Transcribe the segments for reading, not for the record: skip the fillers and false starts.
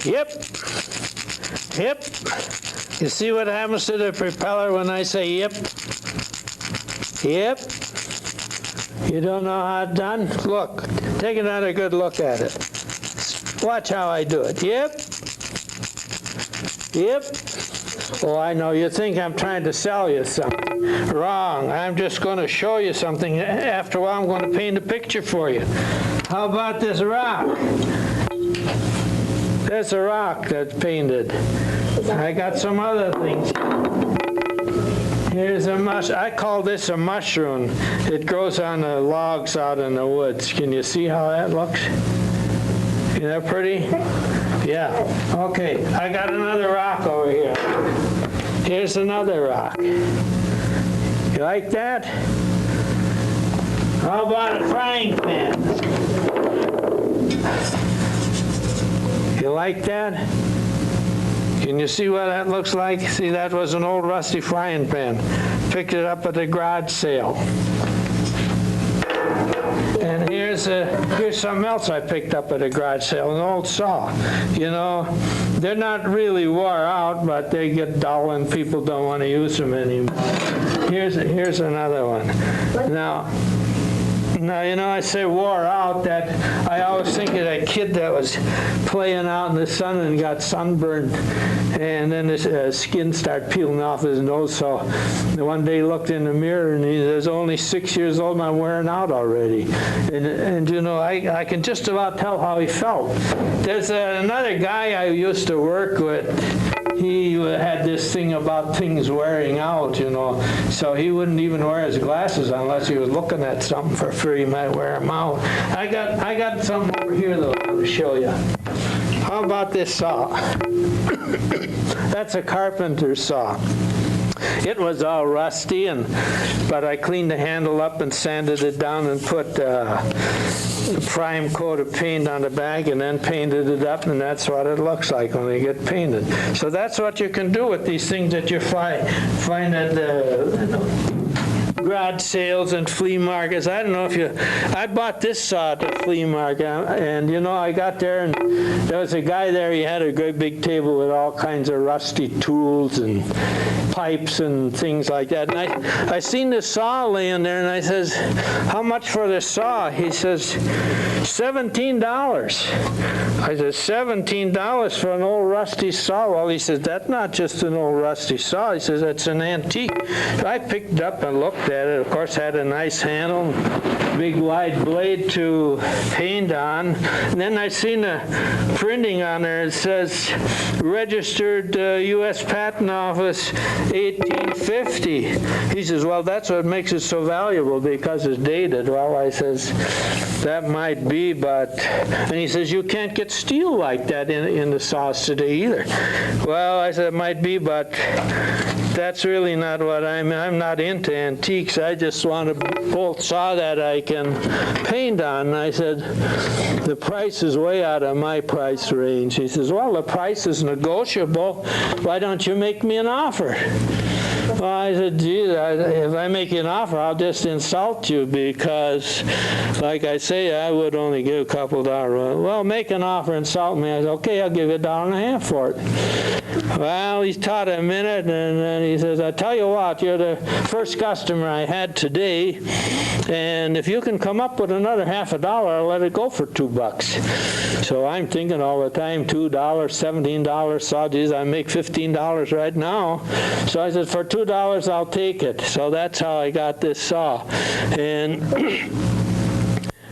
Yep. Yep. You see what happens to the propeller when I say yep? Yep. You don't know how it's done? Look. Take another good look at it. Watch how I do it. Yep. Yep. Oh, I know. You think I'm trying to sell you something. Wrong. I'm just going to show you something. After a while, I'm going to paint a picture for you. How about this rock? That's a rock that's painted. I got some other things. Here's I call this a mushroom. It grows on the logs out in the woods. Can you see how that looks? Isn't that pretty? Yeah. Okay, I got another rock over here. Here's another rock. You like that? How about a frying pan? You like that? Can you see what that looks like? See, that was an old rusty frying pan. Picked it up at the garage sale. And here's something else I picked up at a garage sale, an old saw. You know, they're not really wore out, but they get dull and people don't want to use them anymore. Here's another one. Now, you know, I say wore out, that I always think of that kid that was playing out in the sun and got sunburned, and then his skin started peeling off his nose. So one day he looked in the mirror and he was only 6 years old and I'm wearing out already. And you know, I can just about tell how he felt. There's another guy I used to work with. He had this thing about things wearing out, you know, so he wouldn't even wear his glasses unless he was looking at something for free. He might wear them out. I got something over here, though, to show you. How about this saw? That's a carpenter's saw. It was all rusty, but I cleaned the handle up and sanded it down and put a prime coat of paint on the back and then painted it up, and that's what it looks like when they get painted. So that's what you can do with these things that you find at the garage sales and flea markets. I don't know if I bought this saw at the flea market, and you know, I got there and there was a guy there. He had a great big table with all kinds of rusty tools and pipes and things like that. And I seen this saw laying there, and I says, "How much for this saw?" He says, $17. I said, $17 for an old rusty saw? Well, he says, that's not just an old rusty saw. He says, it's an antique. So I picked it up and looked at it. Of course, had a nice handle, big wide blade to paint on. And then I seen a printing on there. It says, registered U.S. Patent Office, 1850. He says, well, that's what makes it so valuable, because it's dated. Well, I says, that might be, but... And he says, you can't get steel like that in the saws today either. Well, I said, it might be, but that's really not what I'm not into antiques. I just want a bolt saw that I can paint on. And I said, the price is way out of my price range. He says, well, the price is negotiable. Why don't you make me an offer? Well, I said, gee, if I make you an offer, I'll just insult you, because, like I say, I would only give a couple dollars. Well, make an offer, insult me. I said, okay, I'll give you $1.50 for it. Well, he thought a minute, and then he says, I tell you what, you're the first customer I had today, and if you can come up with another $50, I'll let it go for $2. So I'm thinking all the time, $2, $17, so geez, I make $15 right now. So I said, for $2, I'll take it. So that's how I got this saw. And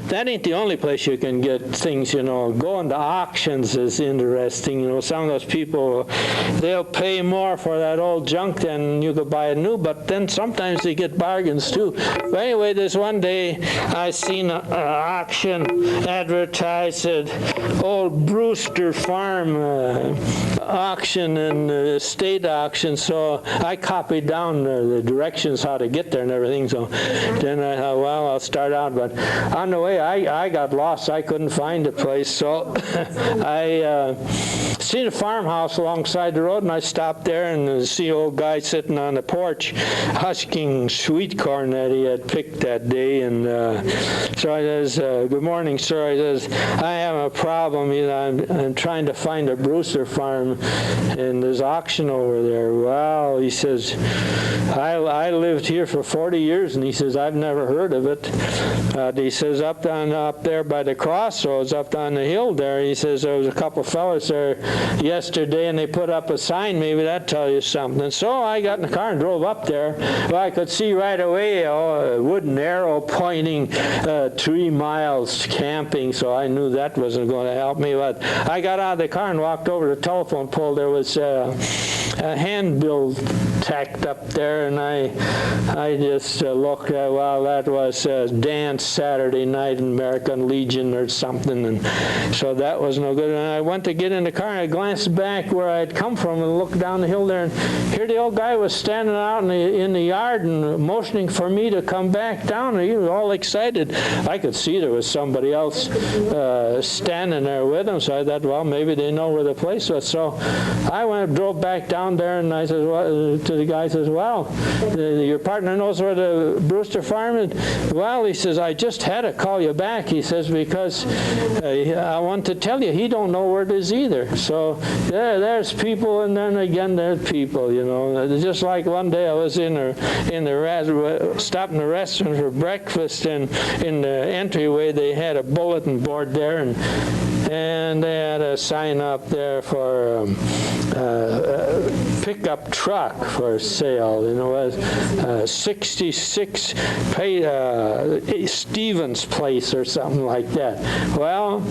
that ain't the only place you can get things, you know. Going to auctions is interesting. You know, some of those people, they'll pay more for that old junk than you could buy a new, but then sometimes they get bargains too. But anyway, this one day I seen an auction advertised at old Brewster Farm auction and state auction, so I copied down the directions how to get there and everything. So then I thought, well, I'll start out, but on the way anyway, I got lost. I couldn't find the place, so I seen a farmhouse alongside the road, and I stopped there and see an old guy sitting on the porch husking sweet corn that he had picked that day. And so I says, "Good morning, sir." I says, "I have a problem. I'm trying to find a Brewster farm, and there's auction over there." "Well," he says, I lived here for 40 years, and he says, "I've never heard of it." He says, up there by the crossroads, up on the hill there, he says, there was a couple fellas there yesterday, and they put up a sign. Maybe that tells you something. So I got in the car and drove up there. Well, I could see right away a wooden arrow pointing 3 miles camping, so I knew that wasn't going to help me. But I got out of the car and walked over to the telephone pole. There was a handbill tacked up there, and I just looked at, well, that was dance Saturday night in American Legion or something, and so that was no good. And I went to get in the car, and I glanced back where I had come from and looked down the hill there, and here the old guy was standing out in the yard and motioning for me to come back down, and he was all excited. I could see there was somebody else standing there with him, so I thought, well, maybe they know where the place was. So I drove back down there, and I said, well, to the guy, says, "Well, your partner knows where the Brewster farm is?" "Well," he says, "I just had to call you back," he says, "because I want to tell you, he don't know where it is either." So there's people, and then again there's people, you know. Just like one day I was stopped in the restaurant for breakfast, and in the entryway they had a bulletin board there, and they had a sign up there for pickup truck for sale. You know, it was 66 Stevens Place or something like that. Well,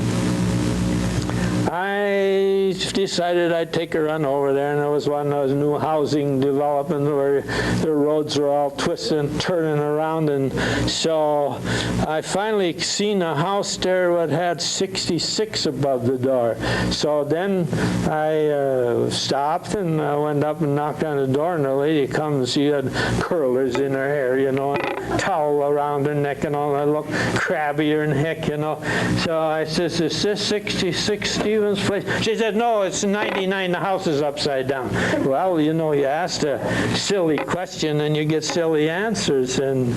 I decided I'd take a run over there, and there was one of those new housing developments where the roads were all twisting and turning around, and so I finally seen a house there that had 66 above the door. So then I stopped, and I went up and knocked on the door, and the lady comes. She had curlers in her hair, you know, and a towel around her neck and all. I looked crabbier than heck, you know. So I says, "Is this 66 Stevens Place?" She said, "No, it's 99. The house is upside down." Well, you know, you asked a silly question and you get silly answers, and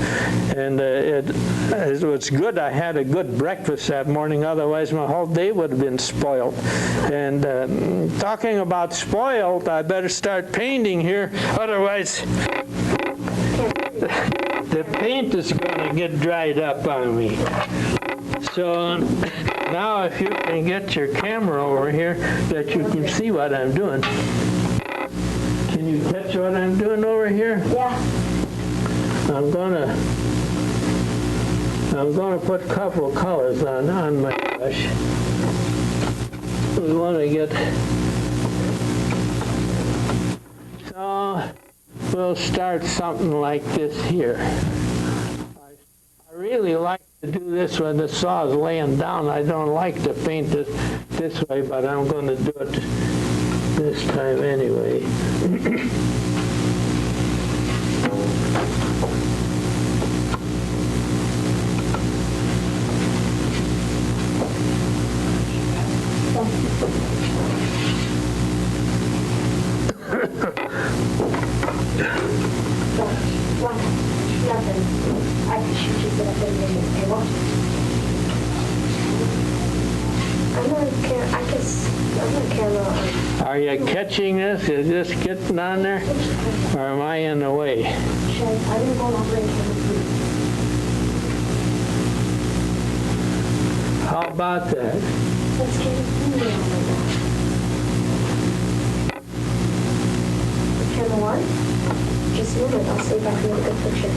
it was good. I had a good breakfast that morning. Otherwise, my whole day would have been spoiled. And talking about spoiled, I better start painting here. Otherwise, the paint is going to get dried up on me. So now if you can get your camera over here that you can see what I'm doing. Can you catch what I'm doing over here? Yeah. I'm gonna put a couple of colors on my brush. We want to get, so we'll start something like this here. I really like to do this when the saw is laying down. I don't like to paint it this way, but I'm going to do it this time anyway. Nothing. I can shoot you, but I didn't make it. What? I'm not camera on. Are you catching this? Is this getting on there? Or am I in the way? I didn't go off right. How about that? Let's get it in there right now. Camera one? Just move it. I'll see if I can get a good picture.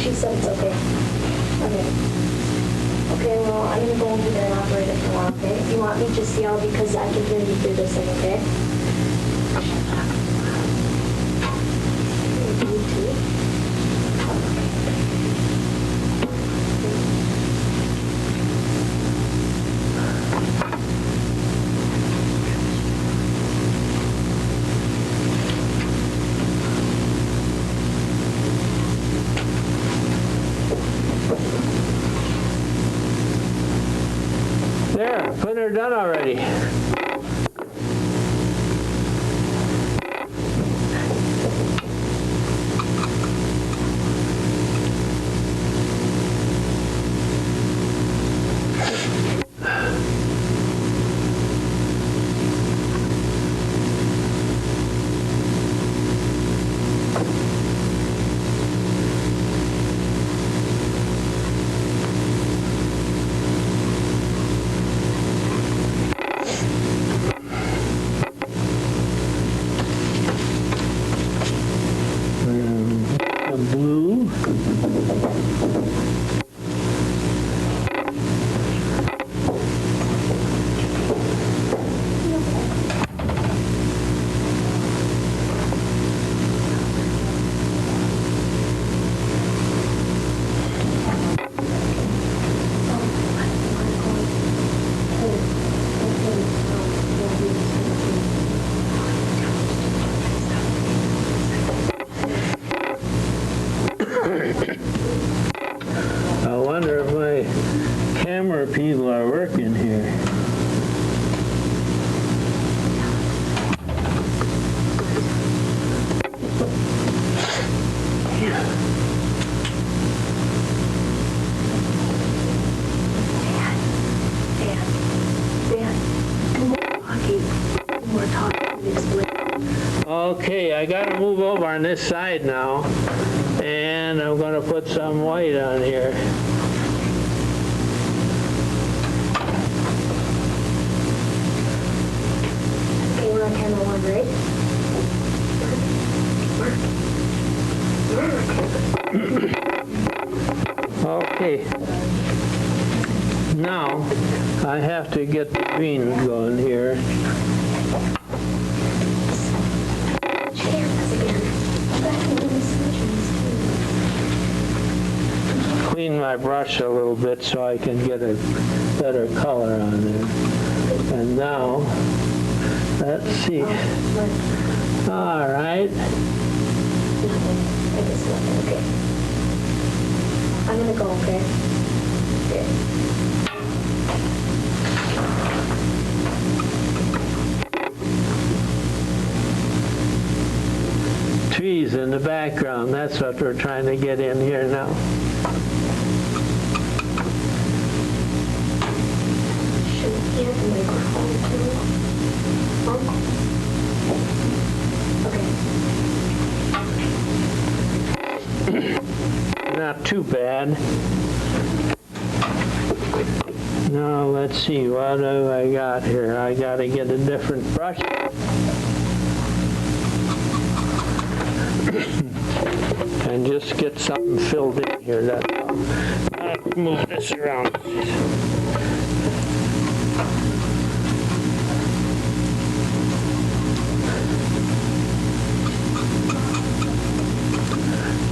She said it's okay. Okay. Okay, well, I'm going to go over there and operate it for a while, okay? If you want me, just yell because I can hear you through this thing, okay? When they're done already. Blue. I wonder if my camera people are working here. Okay, I gotta move over on this side now, and I'm gonna put some white on here. Okay, we're on camera 1, right? Okay. Now, I have to get the green going here. Clean my brush a little bit so I can get a better color on there. And now, let's see. All right. Okay. I'm gonna go, okay? Okay. Trees in the background, that's what we're trying to get in here now. Should we have the microphone too? Okay. Not too bad. Now let's see, what do I got here? I gotta get a different brush. And just get something filled in here, that's all. I'll move this around.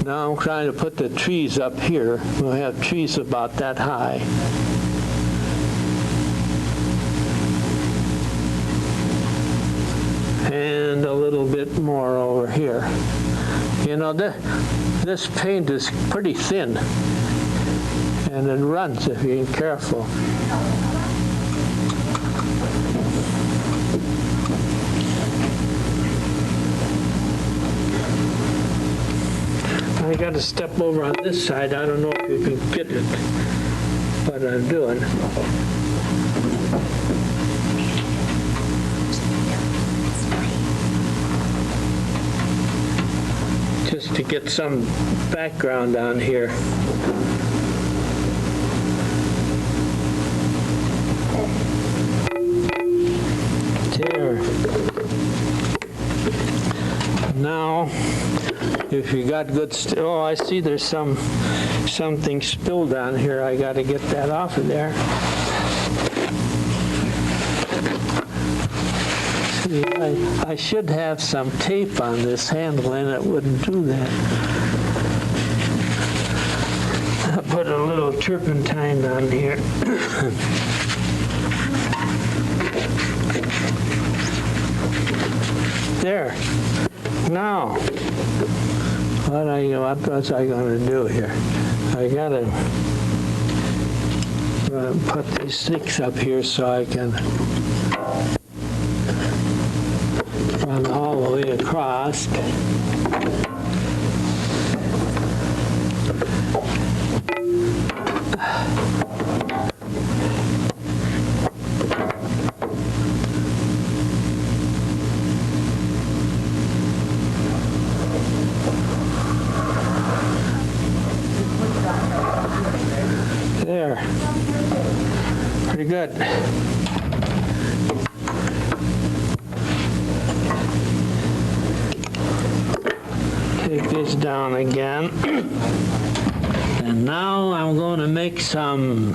Now I'm trying to put the trees up here. We'll have trees about that high. And a little bit more over here. You know, this paint is pretty thin, and it runs if you ain't careful. I got to step over on this side. I don't know if you can get it, what I'm doing. Just to get some background on here. There. Now, if you got good, oh, I see there's something spilled on here. I got to get that off of there. See, I should have some tape on this handle, and it wouldn't do that. I put a little turpentine on here. There. Now, what was I going to do here? I got to I'm gonna put these sticks up here so I can run all the way across. There. Pretty good. Take this down again. And now I'm going to make some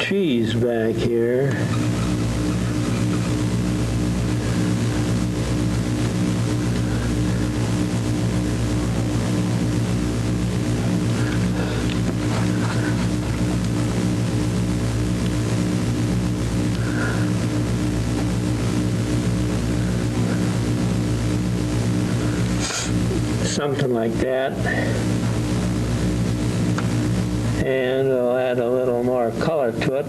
trees back here. Something like that. And we'll add a little more color to it.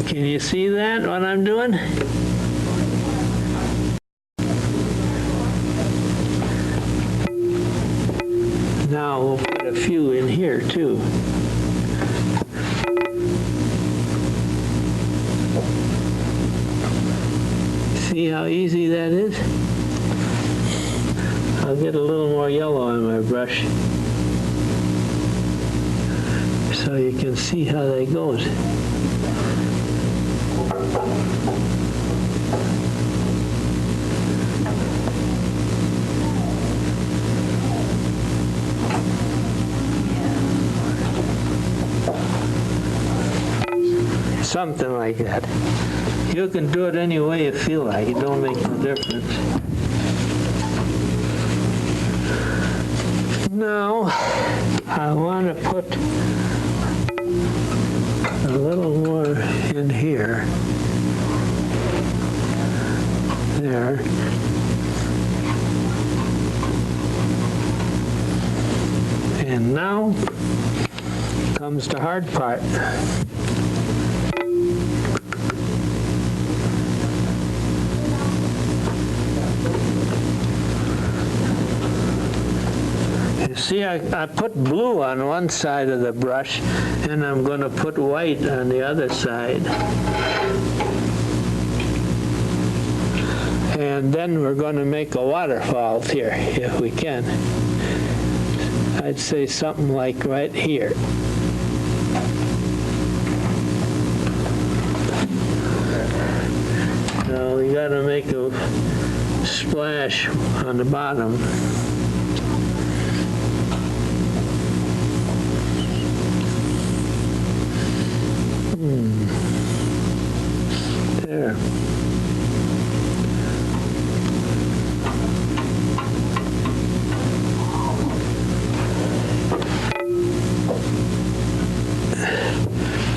Can you see that, what I'm doing? Now we'll put a few in here too. See how easy that is? I'll get a little more yellow on my brush so you can see how that goes. Something like that. You can do it any way you feel like. It don't make no difference. Now, I want to put a little more in here. There. And now comes the hard part. See, I put blue on one side of the brush, and I'm going to put white on the other side. And then we're going to make a waterfall here, if we can. I'd say something like right here. Now we got to make a splash on the bottom. There.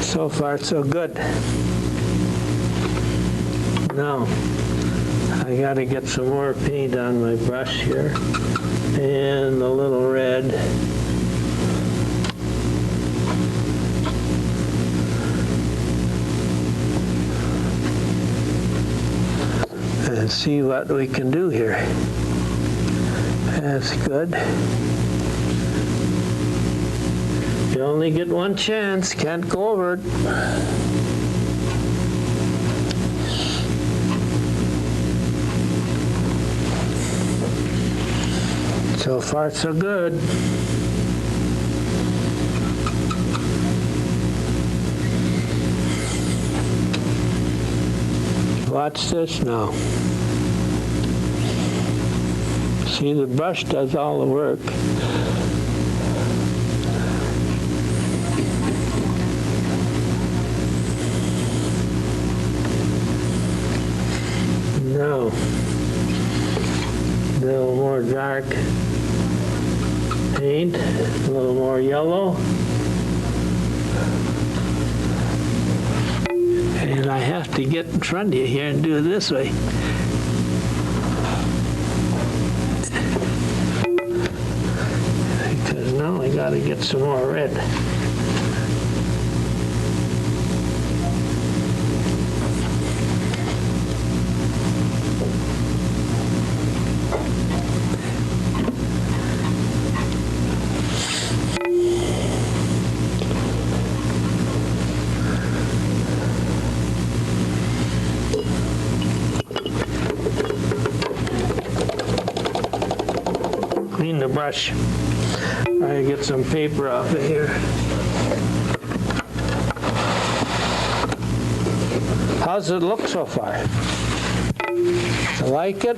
So far, so good. Now, I got to get some more paint on my brush here, and a little red. And see what we can do here. That's good. You only get one chance, can't go over it. So far, so good. Watch this now. See, the brush does all the work. Now, a little more more dark paint, a little more yellow. And I have to get in front of you here and do it this way. Because now I gotta get some more red. Clean the brush. Try to get some paper off of here. How's it look so far? You like it?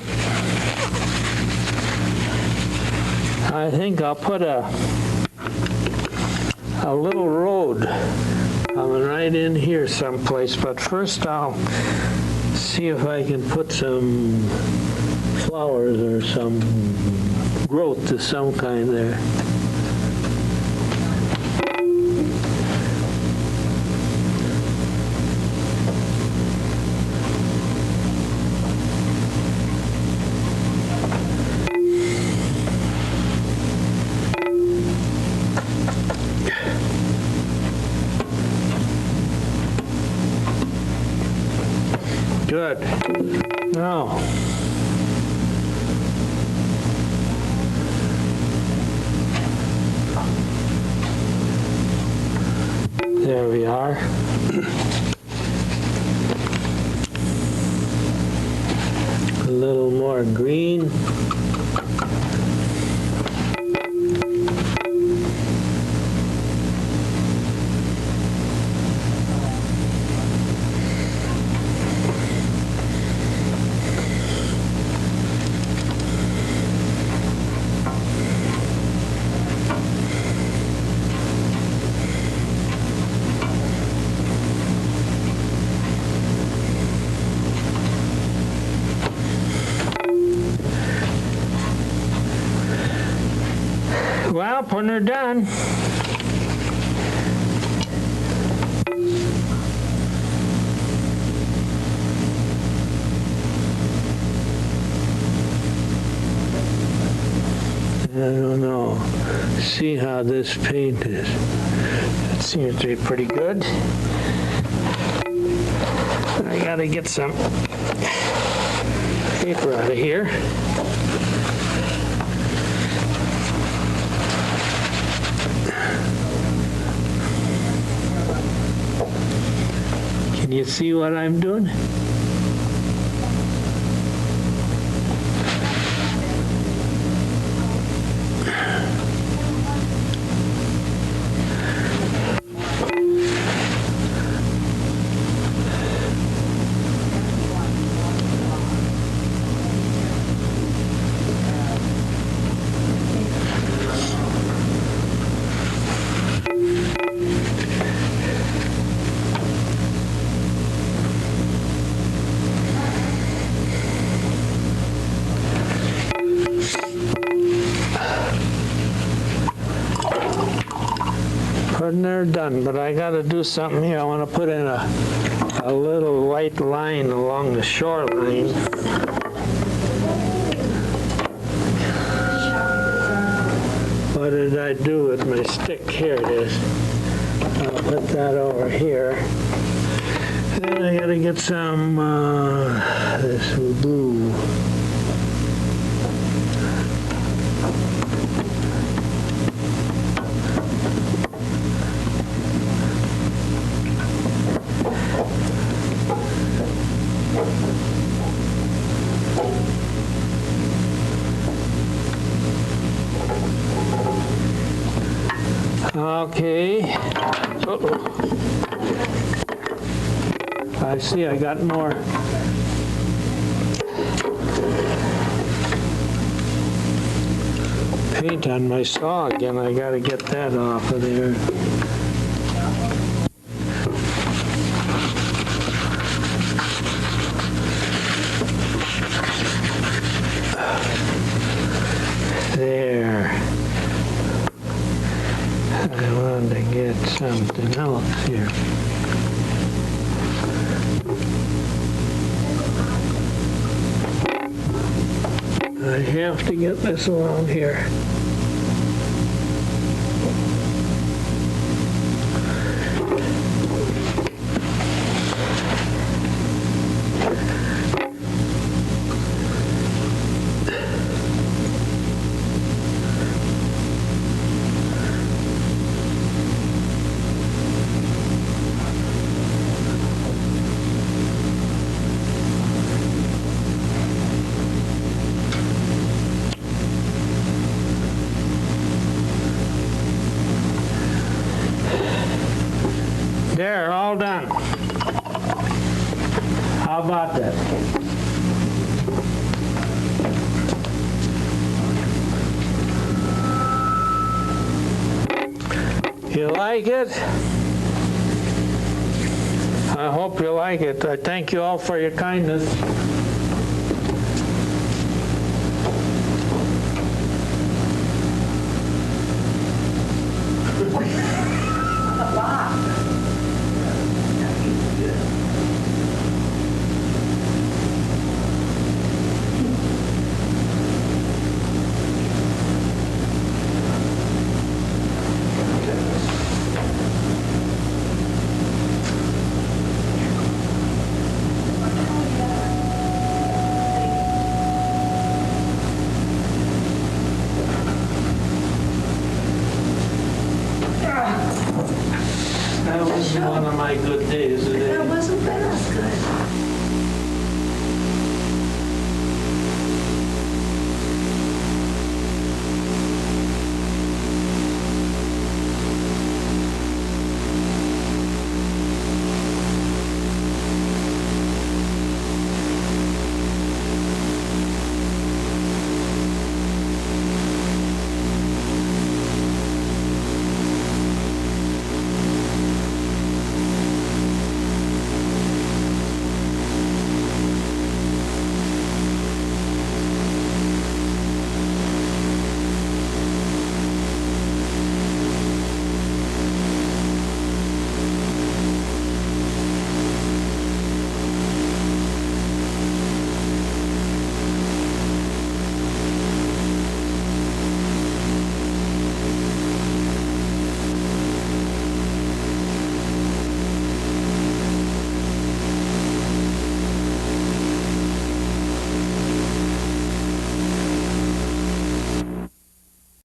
I think I'll put a little road coming right in here someplace, but first I'll see if I can put some flowers or some growth of some kind there. Good. Now, there we are. A little more green. Well, when they're done, I don't know. See how this paint is. That seems to be pretty good. I gotta get some paper out of here. Can you see what I'm doing? When they're done, but I got to do something here. I want to put in a little white line along the shoreline. What did I do with my stick? Here it is. I'll put that over here. Then I got to get some this blue. Okay. Uh-oh. I see I got more. Paint on my saw again. I got to get that off of there. here. I have to get this around here. There, all done. How about that? You like it? I hope you like it. I thank you all for your kindness. That was one of my good days today. That wasn't bad.